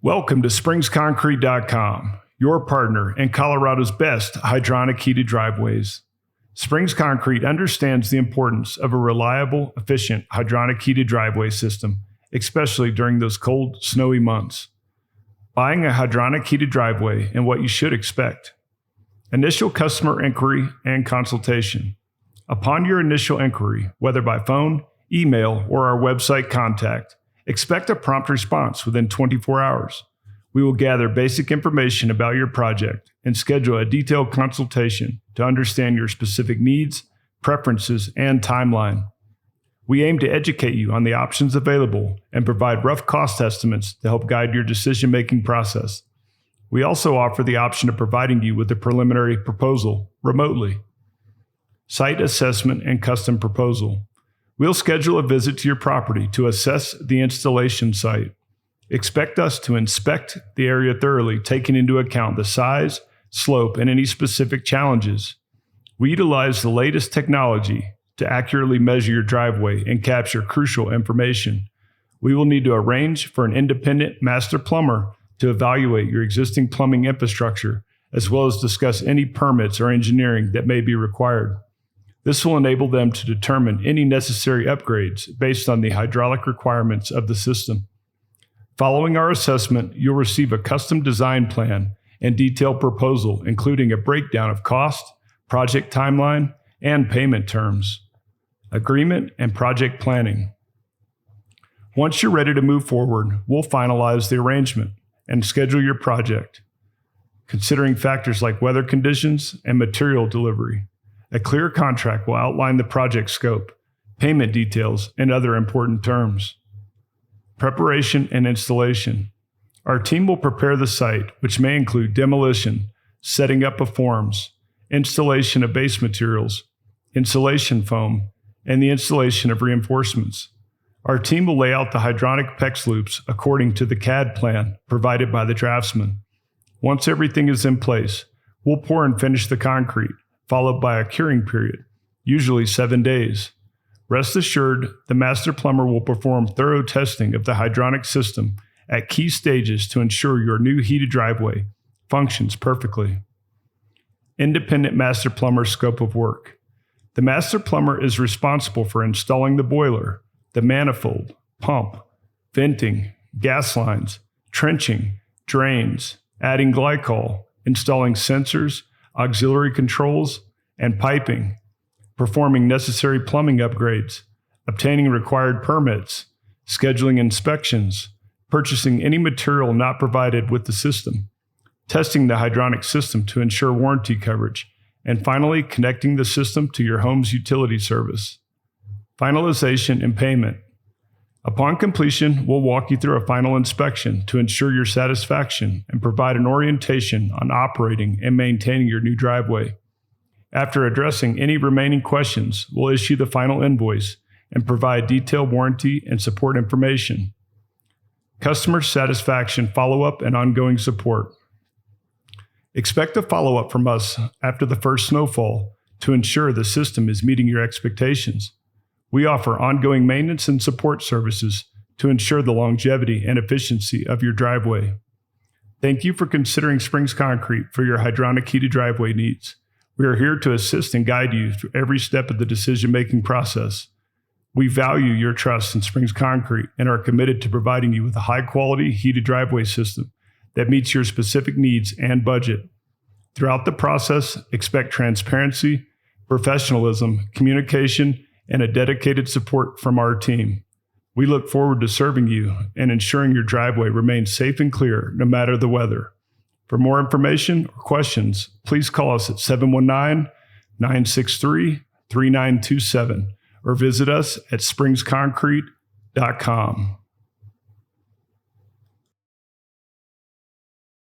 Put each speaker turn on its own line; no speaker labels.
Welcome to SpringsConcrete.com, your partner and Colorado's best hydronic heated driveways. Springs Concrete understands the importance of a reliable, efficient hydronic heated driveway system, especially during those cold, snowy months. Buying a hydronic heated driveway and what you should expect. Initial customer inquiry and consultation. Upon your initial inquiry, whether by phone, email, or our website contact, expect a prompt response within 24 hours. We will gather basic information about your project and schedule a detailed consultation to understand your specific needs, preferences, and timeline. We aim to educate you on the options available and provide rough cost estimates to help guide your decision-making process. We also offer the option of providing you with a preliminary proposal remotely. Site assessment and custom proposal. We'll schedule a visit to your property to assess the installation site. Expect us to inspect the area thoroughly, taking into account the size, slope, and any specific challenges. We utilize the latest technology to accurately measure your driveway and capture crucial information. We will need to arrange for an independent master plumber to evaluate your existing plumbing infrastructure, as well as discuss any permits or engineering that may be required. This will enable them to determine any necessary upgrades based on the hydraulic requirements of the system. Following our assessment, you'll receive a custom design plan and detailed proposal, including a breakdown of cost, project timeline, and payment terms. Agreement and project planning. Once you're ready to move forward, we'll finalize the arrangement and schedule your project, considering factors like weather conditions and material delivery. A clear contract will outline the project scope, payment details, and other important terms. Preparation and installation. Our team will prepare the site, which may include demolition, setting up of forms, installation of base materials, insulation foam, and the installation of reinforcements. Our team will lay out the hydronic PEX loops according to the CAD plan provided by the draftsman. Once everything is in place, we'll pour and finish the concrete, followed by a curing period, usually 7 days. Rest assured, the master plumber will perform thorough testing of the hydronic system at key stages to ensure your new heated driveway functions perfectly. Independent master plumber scope of work. The master plumber is responsible for installing the boiler, the manifold, pump, venting, gas lines, trenching, drains, adding glycol, installing sensors, auxiliary controls, and piping, performing necessary plumbing upgrades, obtaining required permits, scheduling inspections, purchasing any material not provided with the system, testing the hydronic system to ensure warranty coverage, and finally connecting the system to your home's utility service. Finalization and payment. Upon completion, we'll walk you through a final inspection to ensure your satisfaction and provide an orientation on operating and maintaining your new driveway. After addressing any remaining questions, we'll issue the final invoice and provide detailed warranty and support information. Customer satisfaction follow-up and ongoing support. Expect a follow-up from us after the first snowfall to ensure the system is meeting your expectations. We offer ongoing maintenance and support services to ensure the longevity and efficiency of your driveway. Thank you for considering Springs Concrete for your hydronic heated driveway needs. We are here to assist and guide you through every step of the decision-making process. We value your trust in Springs Concrete and are committed to providing you with a high-quality heated driveway system that meets your specific needs and budget. Throughout the process, expect transparency, professionalism, communication, and a dedicated support from our team. We look forward to serving you and ensuring your driveway remains safe and clear no matter the weather. For more information or questions, please call us at 719-963-3927 or visit us at SpringsConcrete.com.